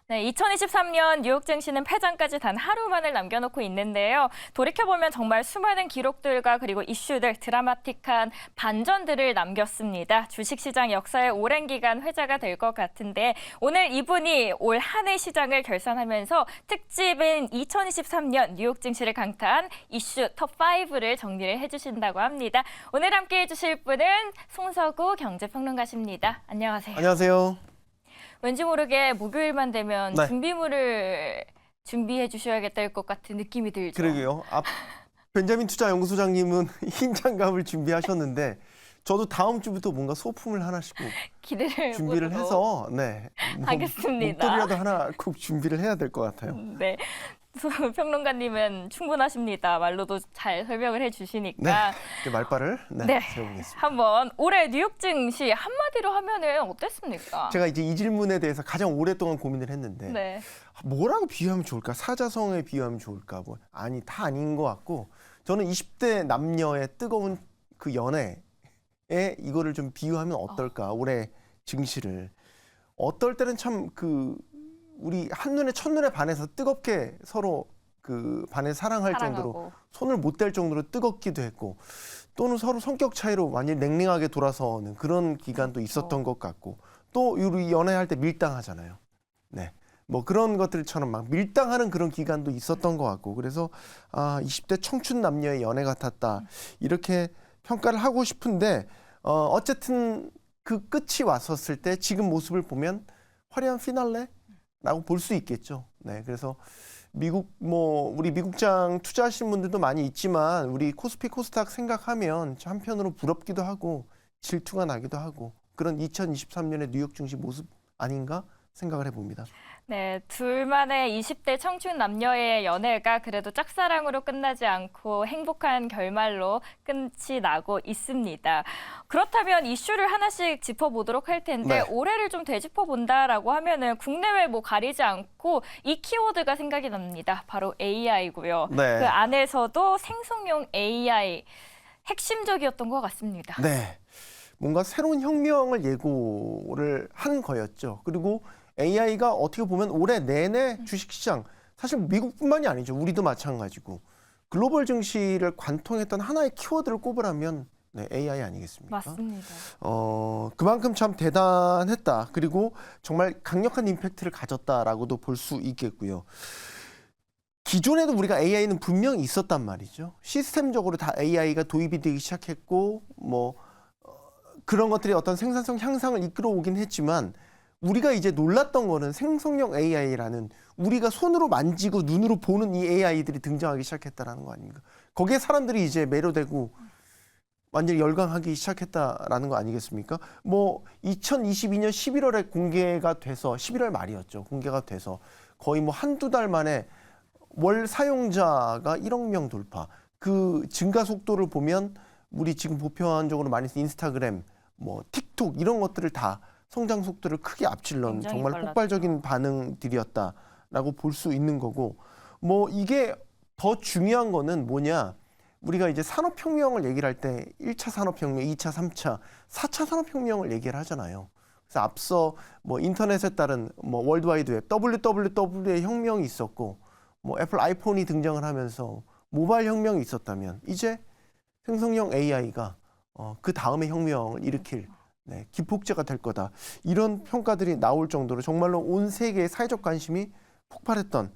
네, 2023년 뉴욕 증시는 패장까지 단 하루만을 남겨놓고 있는데요. 돌이켜보면 정말 수많은 기록들과 그리고 이슈들, 드라마틱한 반전들을 남겼습니다. 주식시장 역사의 오랜 기간 회자가 될 것 같은데 오늘 이분이 올 한 해 시장을 결산하면서 특집인 2023년 뉴욕 증시를 강타한 이슈 톱5를 정리를 해주신다고 합니다. 오늘 함께 해주실 분은 송석우 경제평론가십니다. 안녕하세요. 안녕하세요. 왠지 모르게 목요일만 되면 네. 준비물을 준비해 주셔야겠다 할 것 같은 느낌이 들죠. 그러게요. 벤자민 투자연구소장님은 흰 장갑을 준비하셨는데 저도 다음 주부터 뭔가 소품을 하나씩 꼭 기대를 준비를 모두로 해서 네, 하겠습니다. 목도리라도 하나 꼭 준비를 해야 될 것 같아요. 네. 평론가님은 충분하십니다. 말로도 잘 설명을 네, 해주시니까. 이제 말발을 네. 세워보겠습니다. 한번 올해 뉴욕 증시 한마디로 하면은 어땠습니까? 제가 이제 이 질문에 대해서 가장 오랫동안 고민을 했는데 네. 뭐라고 비유하면 좋을까? 사자성어에 비유하면 좋을까? 뭐 아니 다 아닌 것 같고 저는 20대 남녀의 뜨거운 그 연애에 이거를 좀 비유하면 어떨까? 올해 증시를 어떨 때는 참 우리 한눈에 첫눈에 반해서 뜨겁게 서로 반해 사랑할 정도로 사랑하고. 손을 못 댈 정도로 뜨겁기도 했고 또는 서로 성격 차이로 완전히 냉랭하게 돌아서는 그런 기간도 있었던 것 같고 또 우리 연애할 때 밀당하잖아요. 네. 뭐 그런 것들처럼 막 밀당하는 그런 기간도 있었던 것 같고 그래서 20대 청춘 남녀의 연애 같았다 이렇게 평가를 하고 싶은데 어쨌든 그 끝이 왔었을 때 지금 모습을 보면 화려한 피날레라고 볼 수 있겠죠. 네, 그래서 우리 미국장 투자하신 분들도 많이 있지만 우리 코스피 코스닥 생각하면 한편으로 부럽기도 하고 질투가 나기도 하고 그런 2023년의 뉴욕 증시 모습 아닌가 생각을 해봅니다. 네, 둘만의 20대 청춘 남녀의 연애가 그래도 짝사랑으로 끝나지 않고 행복한 결말로 끝이 나고 있습니다. 그렇다면 이슈를 하나씩 짚어보도록 할 텐데 네. 올해를 좀 되짚어본다라고 하면은 국내외 가리지 않고 이 키워드가 생각이 납니다. 바로 AI고요. 네. 그 안에서도 생성용 AI 핵심적이었던 것 같습니다. 네. 뭔가 새로운 혁명을 예고를 한 거였죠. 그리고 AI가 어떻게 보면 올해 내내 주식시장, 사실 미국뿐만이 아니죠. 우리도 마찬가지고 글로벌 증시를 관통했던 하나의 키워드를 꼽으라면 네, AI 아니겠습니까? 맞습니다. 그만큼 참 대단했다. 그리고 정말 강력한 임팩트를 가졌다라고도 볼 수 있겠고요. 기존에도 우리가 AI는 분명히 있었단 말이죠. 시스템적으로 다 AI가 도입이 되기 시작했고 그런 것들이 어떤 생산성 향상을 이끌어오긴 했지만 우리가 이제 놀랐던 거는 생성형 AI라는 우리가 손으로 만지고 눈으로 보는 이 AI들이 등장하기 시작했다라는 거 아닙니까? 거기에 사람들이 이제 매료되고 완전히 열광하기 시작했다라는 거 아니겠습니까? 2022년 11월에 공개가 돼서 11월 말이었죠. 공개가 돼서 거의 한두 달 만에 월 사용자가 1억 명 돌파. 그 증가 속도를 보면 우리 지금 보편적으로 많이 쓰는 인스타그램, 틱톡 이런 것들을 다 성장 속도를 크게 앞질러는 정말 빨랐죠. 폭발적인 반응들이었다라고 볼 수 있는 거고 이게 더 중요한 거는 뭐냐 우리가 이제 산업혁명을 얘기를 할 때 1차 산업혁명, 2차, 3차, 4차 산업혁명을 얘기를 하잖아요. 그래서 앞서 인터넷에 따른 월드와이드 웹, WWW의 혁명이 있었고 애플 아이폰이 등장을 하면서 모바일 혁명이 있었다면 이제 생성형 AI가 그 다음에 혁명을 일으킬 기폭제가 될 거다. 이런 평가들이 나올 정도로 정말로 온 세계의 사회적 관심이 폭발했던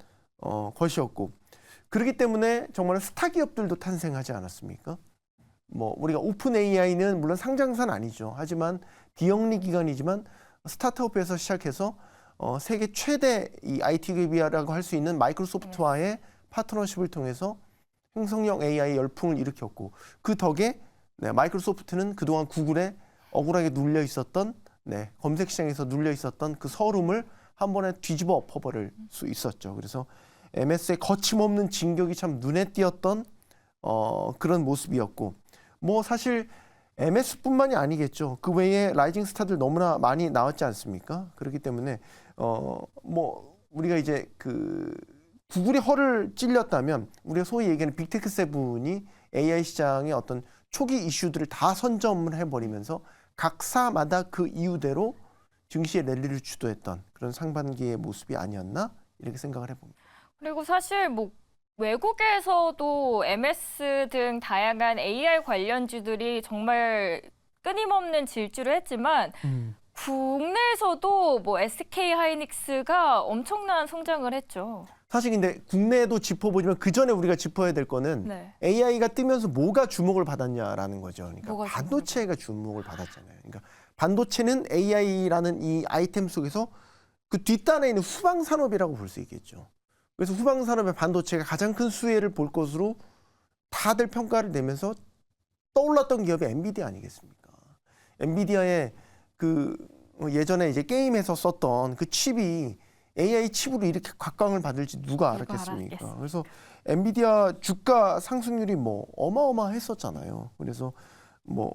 것이었고 그렇기 때문에 정말 스타 기업들도 탄생하지 않았습니까? 우리가 오픈 AI는 물론 상장사는 아니죠. 하지만 비영리 기관이지만 스타트업에서 시작해서 세계 최대 이 IT 기업이라고 할 수 있는 마이크로소프트와의 파트너십을 통해서 생성형 AI 열풍을 일으켰고 그 덕에 마이크로소프트는 그동안 구글에 억울하게 눌려 있었던 검색 시장에서 눌려 있었던 그 서름을 한 번에 뒤집어 엎어버릴 수 있었죠. 그래서 MS의 거침없는 진격이 참 눈에 띄었던 그런 모습이었고 사실 MS뿐만이 아니겠죠. 그 외에 라이징 스타들 너무나 많이 나왔지 않습니까? 그렇기 때문에 우리가 이제 구글이 허를 찔렸다면 우리가 소위 얘기하는 빅테크 세븐이 AI 시장의 어떤 초기 이슈들을 다 선점을 해버리면서 각사마다 그 이유대로 증시의 랠리를 주도했던 그런 상반기의 모습이 아니었나 이렇게 생각을 해봅니다. 그리고 사실 뭐 외국에서도 MS 등 다양한 AI 관련주들이 정말 끊임없는 질주를 했지만 국내에서도 뭐 SK 하이닉스가 엄청난 성장을 했죠. 사실 근데 국내에도 짚어보지만 그 전에 우리가 짚어야 될 거는 네. AI가 뜨면서 뭐가 주목을 받았냐라는 거죠. 그러니까 뭐가 반도체가 주목을 받았잖아요. 그러니까 반도체는 AI라는 이 아이템 속에서 그 뒷단에 있는 후방 산업이라고 볼 수 있겠죠. 그래서 후방 산업의 반도체가 가장 큰 수혜를 볼 것으로 다들 평가를 내면서 떠올랐던 기업이 엔비디아 아니겠습니까? 엔비디아의 그 예전에 이제 게임에서 썼던 그 칩이 AI 칩으로 이렇게 각광을 받을지 누가 알았겠습니까? 알았겠어요. 그래서 엔비디아 주가 상승률이 뭐 어마어마했었잖아요. 그래서 뭐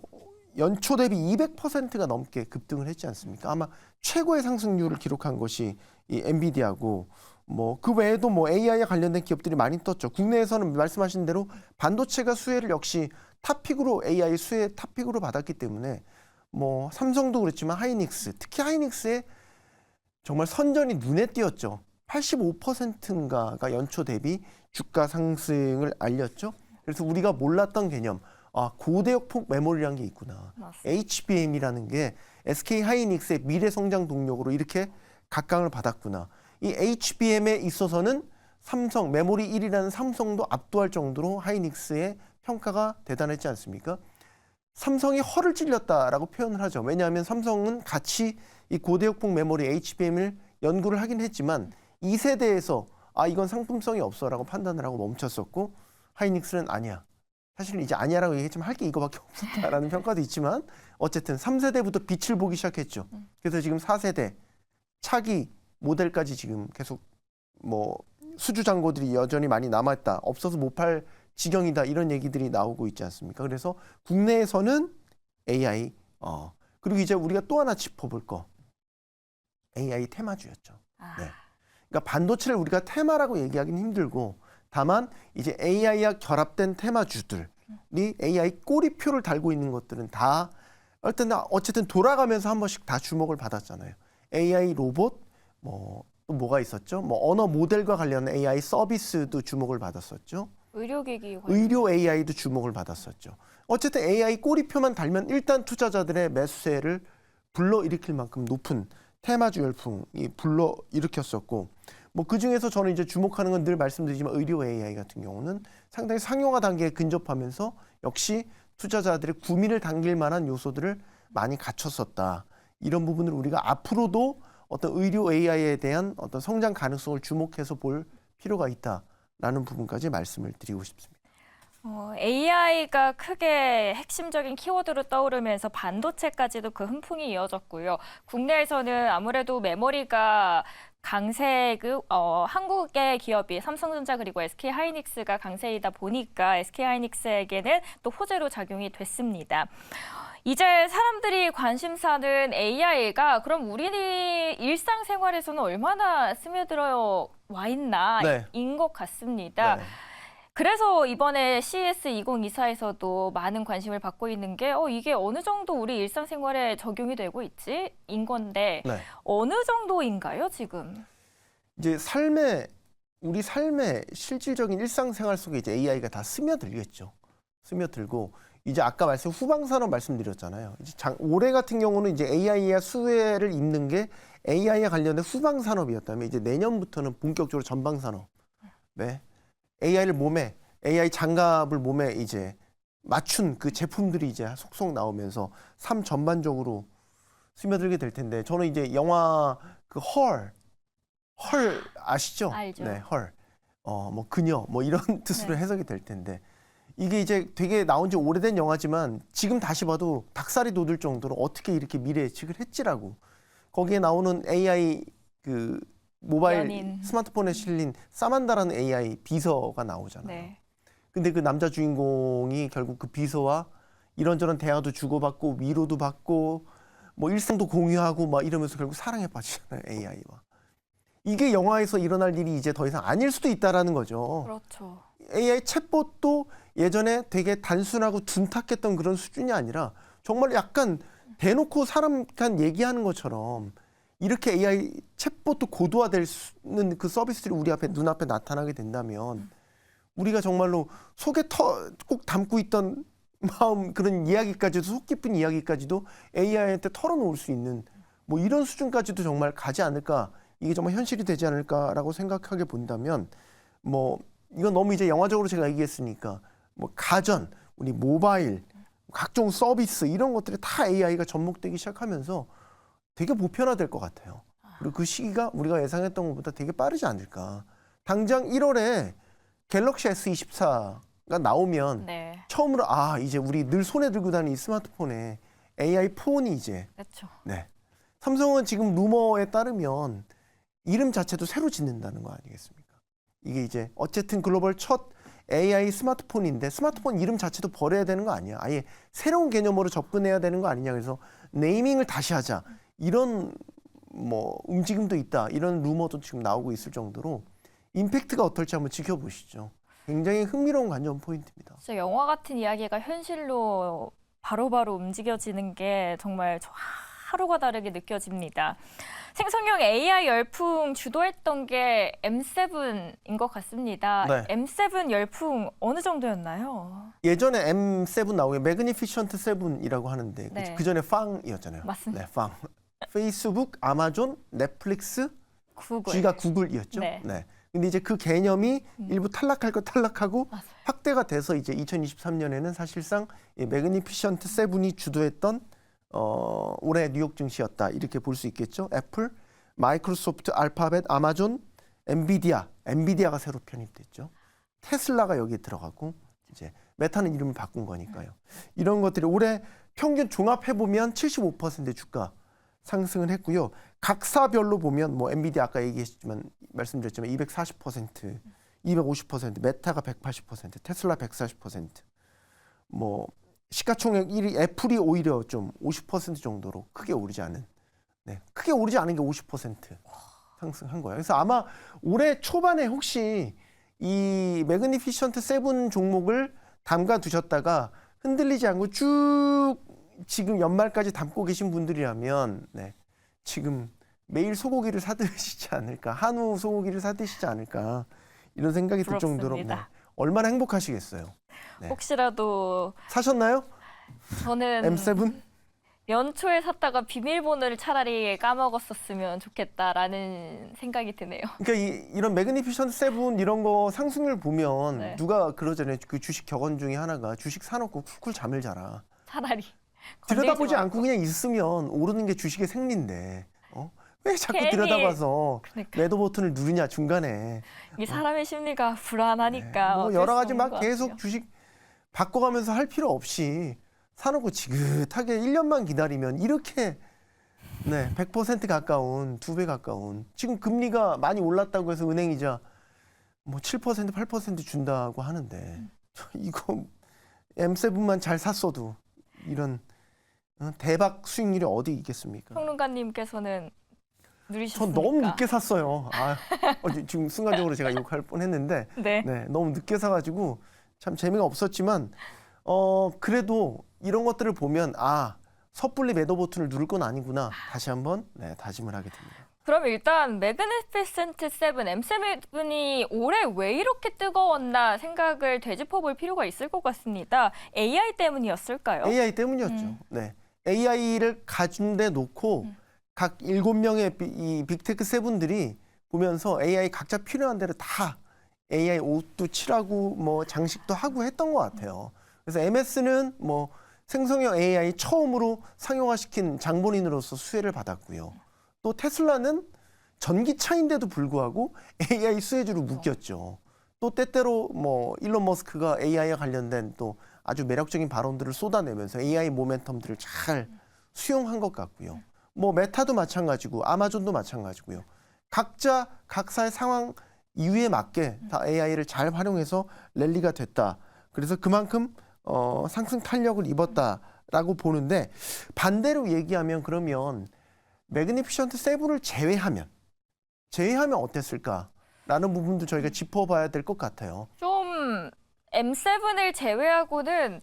연초 대비 200%가 넘게 급등을 했지 않습니까? 아마 최고의 상승률을 기록한 것이 이 엔비디아고 뭐 그 외에도 뭐 AI에 관련된 기업들이 많이 떴죠. 국내에서는 말씀하신 대로 반도체가 수혜를 역시 탑픽으로 AI 수혜 탑픽으로 받았기 때문에 뭐 삼성도 그렇지만 하이닉스, 특히 하이닉스의 정말 선전이 눈에 띄었죠. 85%인가가 연초 대비 주가 상승을 알렸죠. 그래서 우리가 몰랐던 개념, 고대역폭 메모리라는 게 있구나. 맞습니다. HBM이라는 게 SK 하이닉스의 미래 성장 동력으로 이렇게 각광을 받았구나. 이 HBM에 있어서는 삼성 메모리 1위라는 삼성도 압도할 정도로 하이닉스의 평가가 대단했지 않습니까? 삼성이 허를 찔렸다라고 표현을 하죠. 왜냐하면 삼성은 같이 이 고대역폭 메모리 HBM을 연구를 하긴 했지만 2세대에서 이건 상품성이 없어라고 판단을 하고 멈췄었고 하이닉스는 아니야. 사실 이제 아니야라고 얘기했지만 할 게 이거밖에 없었다라는 평가도 있지만 어쨌든 3세대부터 빛을 보기 시작했죠. 그래서 지금 4세대 차기 모델까지 지금 계속 뭐 수주 잔고들이 여전히 많이 남아있다. 없어서 못 팔 지경이다. 이런 얘기들이 나오고 있지 않습니까? 그래서 국내에서는 AI 그리고 이제 우리가 또 하나 짚어볼 거 AI 테마주였죠. 네. 그러니까 반도체를 우리가 테마라고 얘기하기는 힘들고 다만 이제 AI와 결합된 테마주들이 AI 꼬리표를 달고 있는 것들은 다 어쨌든 돌아가면서 한 번씩 다 주목을 받았잖아요. AI 로봇 또 뭐가 있었죠? 뭐 언어 모델과 관련된 AI 서비스도 주목을 받았었죠. 의료기기 의료 AI도 주목을 받았었죠. 어쨌든 AI 꼬리표만 달면 일단 투자자들의 매수세를 불러일으킬 만큼 높은 테마주 열풍이 불러일으켰었고 뭐 그중에서 저는 이제 주목하는 건 늘 말씀드리지만 의료 AI 같은 경우는 상당히 상용화 단계에 근접하면서 역시 투자자들의 구미를 당길 만한 요소들을 많이 갖췄었다. 이런 부분을 우리가 앞으로도 어떤 의료 AI에 대한 어떤 성장 가능성을 주목해서 볼 필요가 있다라는 부분까지 말씀을 드리고 싶습니다. AI가 크게 핵심적인 키워드로 떠오르면서 반도체까지도 그 훈풍이 이어졌고요. 국내에서는 아무래도 메모리가 한국의 기업이 삼성전자 그리고 SK 하이닉스가 강세이다 보니까 SK 하이닉스에게는 또 호재로 작용이 됐습니다. 이제 사람들이 관심사는 AI가 그럼 우리 일상생활에서는 얼마나 스며들어 와 있나 네. 인 것 같습니다. 네. 그래서 이번에 CES 2024에서도 많은 관심을 받고 있는 게 이게 어느 정도 우리 일상생활에 적용이 되고 있지? 인 건데 네. 어느 정도인가요, 지금? 이제 우리 삶의 실질적인 일상생활 속에 이제 AI가 다 스며들겠죠. 스며들고 이제 아까 후방 산업 말씀드렸잖아요. 이제 올해 같은 경우는 이제 AI의 수혜를 입는 게 AI에 관련된 후방 산업이었다면 이제 내년부터는 본격적으로 전방 산업. 네. AI 장갑을 몸에 이제 맞춘 그 제품들이 이제 속속 나오면서 삶 전반적으로 스며들게 될 텐데 저는 이제 영화 그 헐 아시죠? 알죠. 네, 헐. 뭐 그녀 뭐 이런 뜻으로 네. 해석이 될 텐데 이게 이제 되게 나온 지 오래된 영화지만 지금 다시 봐도 닭살이 돋을 정도로 어떻게 이렇게 미래 예측을 했지라고 거기에 나오는 AI 그 모바일 연인. 스마트폰에 실린 사만다라는 AI 비서가 나오잖아요. 네. 근데 그 남자 주인공이 결국 그 비서와 이런저런 대화도 주고받고 위로도 받고 뭐 일상도 공유하고 막 이러면서 결국 사랑에 빠지잖아요, AI와. 이게 영화에서 일어날 일이 이제 더 이상 아닐 수도 있다라는 거죠. 그렇죠. AI 챗봇도 예전에 되게 단순하고 둔탁했던 그런 수준이 아니라 정말 약간 대놓고 사람 얘기하는 것처럼 이렇게 AI 챗봇도 고도화되는 그 서비스들이 우리 앞에 눈앞에 나타나게 된다면 우리가 정말로 속에 꼭 담고 있던 마음 그런 이야기까지도 속 깊은 이야기까지도 AI한테 털어놓을 수 있는 뭐 이런 수준까지도 정말 가지 않을까 이게 정말 현실이 되지 않을까라고 생각하게 본다면 뭐 이건 너무 이제 영화적으로 제가 얘기했으니까 뭐 가전, 우리 모바일, 각종 서비스 이런 것들이 다 AI가 접목되기 시작하면서 되게 보편화될 것 같아요. 그리고 그 시기가 우리가 예상했던 것보다 되게 빠르지 않을까. 당장 1월에 갤럭시 S24가 나오면 네. 처음으로 이제 우리 늘 손에 들고 다니는 이 스마트폰에 AI 폰이 이제 그렇죠. 네. 삼성은 지금 루머에 따르면 이름 자체도 새로 짓는다는 거 아니겠습니까? 이게 이제 어쨌든 글로벌 첫 AI 스마트폰인데 스마트폰 이름 자체도 버려야 되는 거 아니야? 아예 새로운 개념으로 접근해야 되는 거 아니냐? 그래서 네이밍을 다시 하자. 이런 뭐 움직임도 있다. 이런 루머도 지금 나오고 있을 정도로 임팩트가 어떨지 한번 지켜보시죠. 굉장히 흥미로운 관전 포인트입니다. 진짜 영화 같은 이야기가 현실로 바로바로 움직여지는 게 정말 하루가 다르게 느껴집니다. 생성형 AI 열풍 주도했던 게 M7인 것 같습니다. 네. M7 열풍 어느 정도였나요? 예전에 M7 나오게 매그니피션트 7이라고 하는데 네. 그 전에 팡이었잖아요. 맞습니다. 네, 팡. 페이스북, 아마존, 넷플릭스, 구글. G가 구글이었죠. 네. 네. 근데 이제 그 개념이 일부 탈락할 거 탈락하고 맞아요. 확대가 돼서 이제 2023년에는 사실상 이 매그니피션트 7이 주도했던 올해 뉴욕 증시였다 이렇게 볼 수 있겠죠. 애플, 마이크로소프트, 알파벳, 아마존, 엔비디아가 새로 편입됐죠. 테슬라가 여기에 들어가고 이제 메타는 이름을 바꾼 거니까요. 이런 것들이 올해 평균 종합해 보면 75% 주가 상승을 했고요. 각사별로 보면 뭐 엔비디아 아까 말씀드렸지만 240%, 250%, 메타가 180%, 테슬라 140%. 뭐 시가총액 1위 애플이 오히려 좀 50% 정도로 크게 오르지 않은. 네. 크게 오르지 않은 게 50% 상승한 거예요. 그래서 아마 올해 초반에 혹시 이 매그니피션트 7 종목을 담가 두셨다가 흔들리지 않고 쭉 지금 연말까지 담고 계신 분들이라면 네, 지금 매일 소고기를 사드시지 않을까, 한우 소고기를 사드시지 않을까 이런 생각이 들 정도로 네, 얼마나 행복하시겠어요. 네. 혹시라도 사셨나요? 저는 M7? 연초에 샀다가 비밀번호를 차라리 까먹었었으면 좋겠다라는 생각이 드네요. 그러니까 이런 매그니피션트 7 이런 거 상승률 보면 네. 누가 그러잖아요. 그 주식 격언 중에 하나가 주식 사놓고 쿨쿨 잠을 자라. 차라리 들여다보지 건들지 않고 그냥 있으면 오르는 게 주식의 생리인데 왜 자꾸 괜히, 들여다봐서 그러니까. 매도 버튼을 누르냐 중간에. 이게 사람의 심리가 불안하니까 뭐 어쩔 여러 수 가지 없는 막 것 계속 같아요. 주식 바꿔가면서 할 필요 없이 사놓고 지긋하게 1년만 기다리면 이렇게 네, 100% 가까운 2배 가까운 지금 금리가 많이 올랐다고 해서 은행이자 뭐 7% 8% 준다고 하는데 이거 M7만 잘 샀어도 이런 대박 수익률이 어디 있겠습니까? 평론가님께서는 누리셨습니까? 전 너무 늦게 샀어요. 지금 순간적으로 제가 욕할 뻔했는데 네. 네, 너무 늦게 사가지고 참 재미가 없었지만 그래도 이런 것들을 보면 섣불리 매도 버튼을 누를 건 아니구나 다시 한번 다짐을 하게 됩니다. 그럼 일단 매그니피센트 7, M7이 올해 왜 이렇게 뜨거웠나 생각을 되짚어볼 필요가 있을 것 같습니다. AI 때문이었을까요? AI 때문이었죠. 네, AI를 가운데 놓고 각 7명의 이 빅테크 세븐들이 보면서 AI 각자 필요한 대로 다 AI 옷도 칠하고 뭐 장식도 하고 했던 것 같아요. 그래서 MS는 뭐 생성형 AI 처음으로 상용화시킨 장본인으로서 수혜를 받았고요. 또 테슬라는 전기차인데도 불구하고 AI 수혜주로 묶였죠. 또 때때로 뭐 일론 머스크가 AI와 관련된 또 아주 매력적인 발언들을 쏟아내면서 AI 모멘텀들을 잘 수용한 것 같고요. 뭐 메타도 마찬가지고 아마존도 마찬가지고요. 각사의 상황 이유에 맞게 다 AI를 잘 활용해서 랠리가 됐다. 그래서 그만큼 상승 탄력을 입었다라고 보는데 반대로 얘기하면 그러면 매그니피션트 7을 제외하면 어땠을까라는 부분도 저희가 짚어봐야 될 것 같아요. 좀 M7을 제외하고는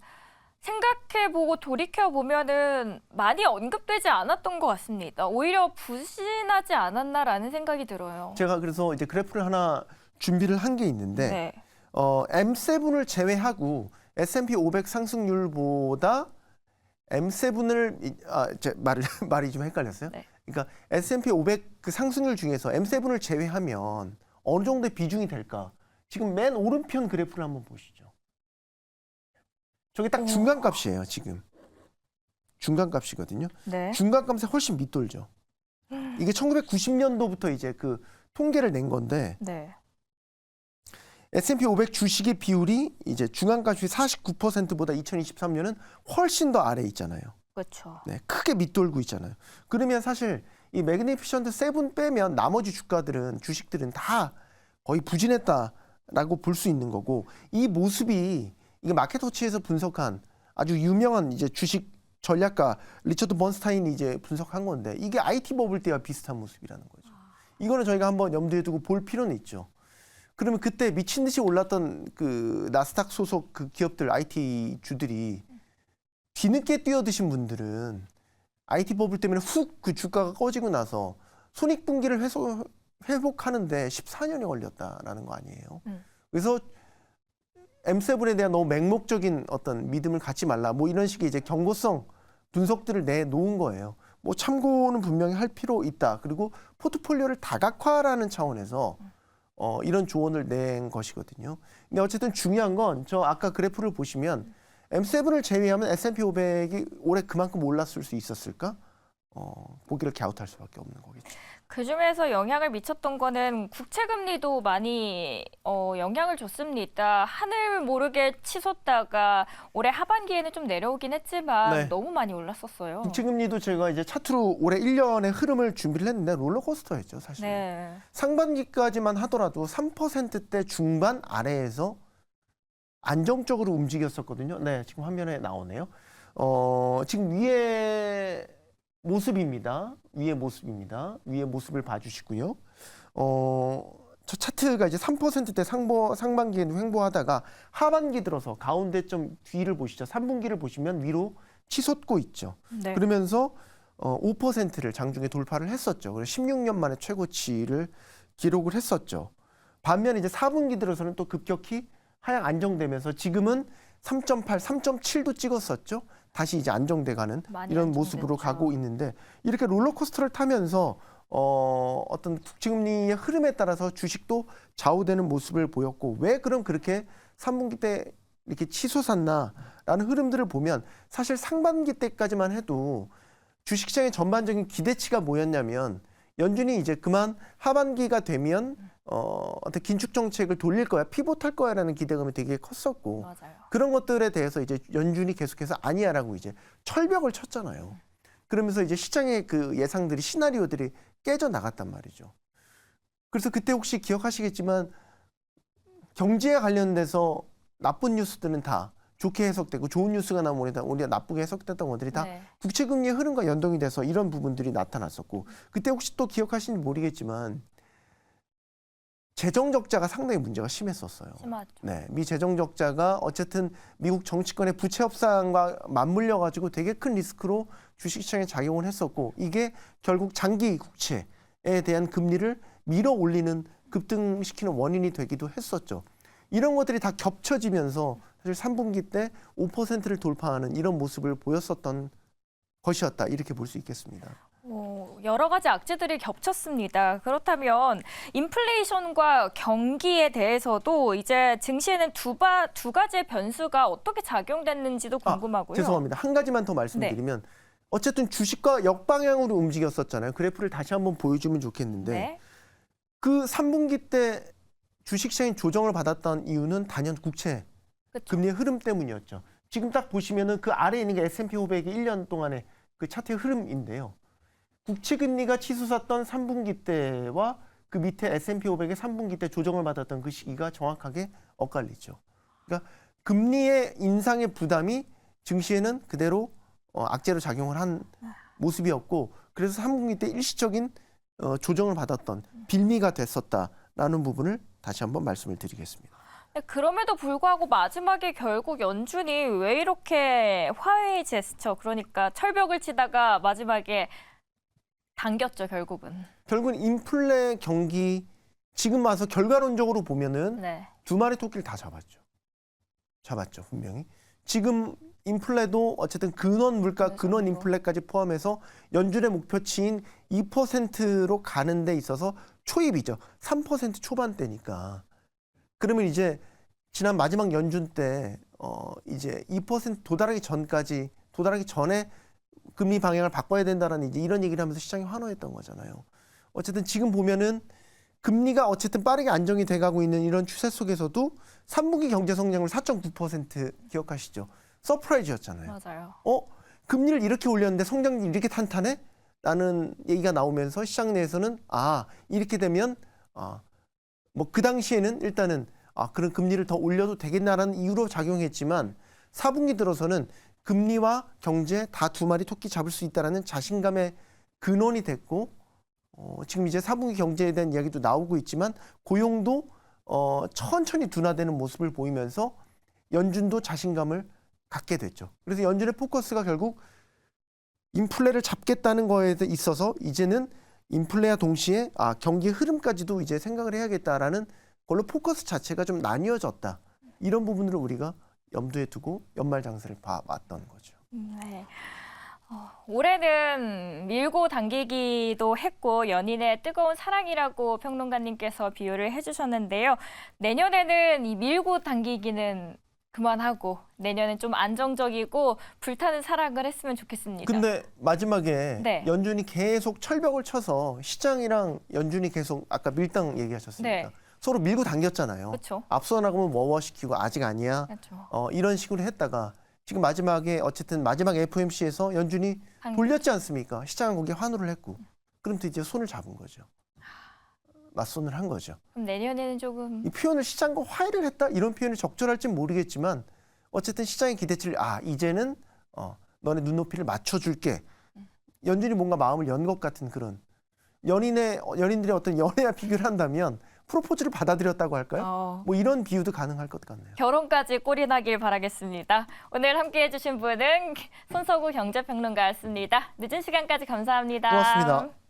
생각해보고 돌이켜보면은 많이 언급되지 않았던 것 같습니다. 오히려 부진하지 않았나라는 생각이 들어요. 제가 그래서 이제 그래프를 하나 준비를 한 게 있는데 네. M7을 제외하고 S&P 500 상승률보다 M7을 말이 좀 헷갈렸어요. 네. 그러니까 S&P 500 그 상승률 중에서 M7을 제외하면 어느 정도의 비중이 될까? 지금 맨 오른편 그래프를 한번 보시죠. 저게 딱 중간값이에요, 지금. 중간값이거든요. 네. 중간값에 훨씬 밑돌죠. 이게 1990년도부터 이제 그 통계를 낸 건데 네. S&P 500 주식의 비율이 이제 중간값이 49%보다 2023년은 훨씬 더 아래에 있잖아요. 그렇죠. 네, 크게 밑돌고 있잖아요. 그러면 사실 이 매그니피션트 7 빼면 나머지 주식들은 다 거의 부진했다라고 볼 수 있는 거고, 이 모습이 이게 마켓워치에서 분석한 아주 유명한 이제 주식 전략가 리처드 번스타인이 이제 분석한 건데, 이게 IT 버블 때와 비슷한 모습이라는 거죠. 이거는 저희가 한번 염두에 두고 볼 필요는 있죠. 그러면 그때 미친 듯이 올랐던 그 나스닥 소속 그 기업들 IT 주들이 뒤늦게 뛰어드신 분들은 IT 버블 때문에 훅 그 주가가 꺼지고 나서 손익분기를 회복하는데 14년이 걸렸다라는 거 아니에요. 그래서 M7에 대한 너무 맹목적인 어떤 믿음을 갖지 말라, 뭐 이런 식의 이제 경고성 분석들을 내놓은 거예요. 뭐 참고는 분명히 할 필요 있다. 그리고 포트폴리오를 다각화라는 차원에서 이런 조언을 낸 것이거든요. 근데 어쨌든 중요한 건 저 아까 그래프를 보시면 M7을 제외하면 S&P 500이 올해 그만큼 올랐을 수 있었을까? 보기를 갸웃할 수밖에 없는 거겠죠. 그중에서 영향을 미쳤던 거는 국채금리도 많이 영향을 줬습니다. 하늘 모르게 치솟다가 올해 하반기에는 좀 내려오긴 했지만 네. 너무 많이 올랐었어요. 국채금리도 제가 이제 차트로 올해 1년의 흐름을 준비를 했는데 롤러코스터였죠, 사실. 네. 상반기까지만 하더라도 3%대 중반 아래에서 안정적으로 움직였었거든요. 네, 지금 화면에 나오네요. 지금 위에 모습입니다. 위에 모습을 봐주시고요. 저 차트가 이제 3%대 상반기에는 횡보하다가 하반기 들어서 가운데 좀 뒤를 보시죠. 3분기를 보시면 위로 치솟고 있죠. 네. 그러면서 5%를 장중에 돌파를 했었죠. 그래서 16년 만에 최고치를 기록을 했었죠. 반면 이제 4분기 들어서는 또 급격히 하향 안정되면서 지금은 3.8, 3.7도 찍었었죠. 다시 이제 안정돼가는 이런 모습으로 가고 있는데, 이렇게 롤러코스터를 타면서 어떤 국채금리의 흐름에 따라서 주식도 좌우되는 모습을 보였고, 왜 그럼 그렇게 3분기 때 이렇게 치솟았나라는 흐름들을 보면 사실 상반기 때까지만 해도 주식시장의 전반적인 기대치가 뭐였냐면, 연준이 이제 그만 하반기가 되면 어떤 긴축 정책을 돌릴 거야, 피봇할 거야라는 기대감이 되게 컸었고, 맞아요. 그런 것들에 대해서 이제 연준이 계속해서 아니야라고 이제 철벽을 쳤잖아요. 그러면서 이제 시장의 그 예상들이, 시나리오들이 깨져 나갔단 말이죠. 그래서 그때 혹시 기억하시겠지만 경제에 관련돼서 나쁜 뉴스들은 다 좋게 해석되고, 좋은 뉴스가 나오면 우리가 나쁘게 해석됐던 것들이 다 네. 국채금리의 흐름과 연동이 돼서 이런 부분들이 나타났었고, 그때 혹시 또 기억하시는지 모르겠지만 재정 적자가 상당히 문제가 심했었어요. 심하죠. 네, 미 재정 적자가 어쨌든 미국 정치권의 부채 협상과 맞물려 가지고 되게 큰 리스크로 주식시장에 작용을 했었고, 이게 결국 장기 국채에 대한 금리를 밀어 올리는, 급등시키는 원인이 되기도 했었죠. 이런 것들이 다 겹쳐지면서 사실 3분기 때 5%를 돌파하는 이런 모습을 보였었던 것이었다, 이렇게 볼 수 있겠습니다. 여러 가지 악재들이 겹쳤습니다. 그렇다면 인플레이션과 경기에 대해서도 이제 증시에는 두 가지의 변수가 어떻게 작용됐는지도 궁금하고요. 죄송합니다. 한 가지만 더 말씀드리면, 어쨌든 주식과 역방향으로 움직였었잖아요. 그래프를 다시 한번 보여주면 좋겠는데, 네. 그 3분기 때 주식시장이 조정을 받았던 이유는 단연 국채 그쵸. 금리의 흐름 때문이었죠. 지금 딱 보시면은 그 아래에 있는 게 S&P 500의 1년 동안의 그 차트의 흐름인데요. 국채 금리가 치솟았던 3분기 때와 그 밑에 S&P 500의 3분기 때 조정을 받았던 그 시기가 정확하게 엇갈리죠. 그러니까 금리의 인상의 부담이 증시에는 그대로 악재로 작용을 한 모습이었고, 그래서 3분기 때 일시적인 조정을 받았던 빌미가 됐었다라는 부분을 다시 한번 말씀을 드리겠습니다. 그럼에도 불구하고 마지막에 결국 연준이 왜 이렇게 화해의 제스처, 그러니까 철벽을 치다가 마지막에 당겼죠, 결국은. 결국은 인플레 경기 지금 와서 결과론적으로 보면은 네. 두 마리 토끼를 다 잡았죠, 분명히. 지금 인플레도 어쨌든 근원 물가, 네, 근원 정도. 인플레까지 포함해서 연준의 목표치인 2%로 가는 데 있어서 초입이죠. 3% 초반대니까. 그러면 이제 지난 마지막 연준 때 이제 2% 도달하기 전에 금리 방향을 바꿔야 된다라는 이제 이런 얘기를 하면서 시장이 환호했던 거잖아요. 어쨌든 지금 보면은 금리가 어쨌든 빠르게 안정이 돼가고 있는 이런 추세 속에서도 3분기 경제 성장률 4.9% 기억하시죠? 서프라이즈였잖아요. 맞아요. 금리를 이렇게 올렸는데 성장률이 이렇게 탄탄해? 라는 얘기가 나오면서 시장 내에서는 이렇게 되면 뭐 그 당시에는 일단은 그런 금리를 더 올려도 되겠나라는 이유로 작용했지만 4분기 들어서는 금리와 경제 다 두 마리 토끼 잡을 수 있다라는 자신감의 근원이 됐고 지금 이제 4분기 경제에 대한 이야기도 나오고 있지만 고용도 천천히 둔화되는 모습을 보이면서 연준도 자신감을 갖게 됐죠. 그래서 연준의 포커스가 결국 인플레를 잡겠다는 거에 있어서 이제는 인플레와 동시에 경기 흐름까지도 이제 생각을 해야겠다라는 걸로 포커스 자체가 좀 나뉘어졌다. 이런 부분들을 우리가 염두에 두고 연말 장세를 봐왔던 거죠. 네. 올해는 밀고 당기기도 했고 연인의 뜨거운 사랑이라고 평론가님께서 비유를 해주셨는데요. 내년에는 이 밀고 당기기는 그만하고 내년엔 좀 안정적이고 불타는 사랑을 했으면 좋겠습니다. 근데 마지막에 네. 연준이 계속 철벽을 쳐서 시장이랑 연준이 계속 아까 밀당 얘기하셨으니까 네. 서로 밀고 당겼잖아요. 그렇죠. 앞서 나가면 워워시키고 아직 아니야. 그렇죠. 이런 식으로 했다가 지금 마지막에 어쨌든 마지막 FOMC에서 연준이 돌렸지 않습니까? 시장은 거기에 환호를 했고 그럼 또 이제 손을 잡은 거죠. 맞손을 한 거죠. 그럼 내년에는 조금 이 표현을 시장과 화해를 했다 이런 표현이 적절할지는 모르겠지만 어쨌든 시장의 기대치를 이제는 너네 눈높이를 맞춰줄게. 연준이 뭔가 마음을 연 것 같은 그런 연인들의 어떤 연애와 비교를 한다면 프로포즈를 받아들였다고 할까요? 뭐 이런 비유도 가능할 것 같네요. 결혼까지 꼴이 나길 바라겠습니다. 오늘 함께해 주신 분은 손석우 경제평론가였습니다. 늦은 시간까지 감사합니다. 고맙습니다.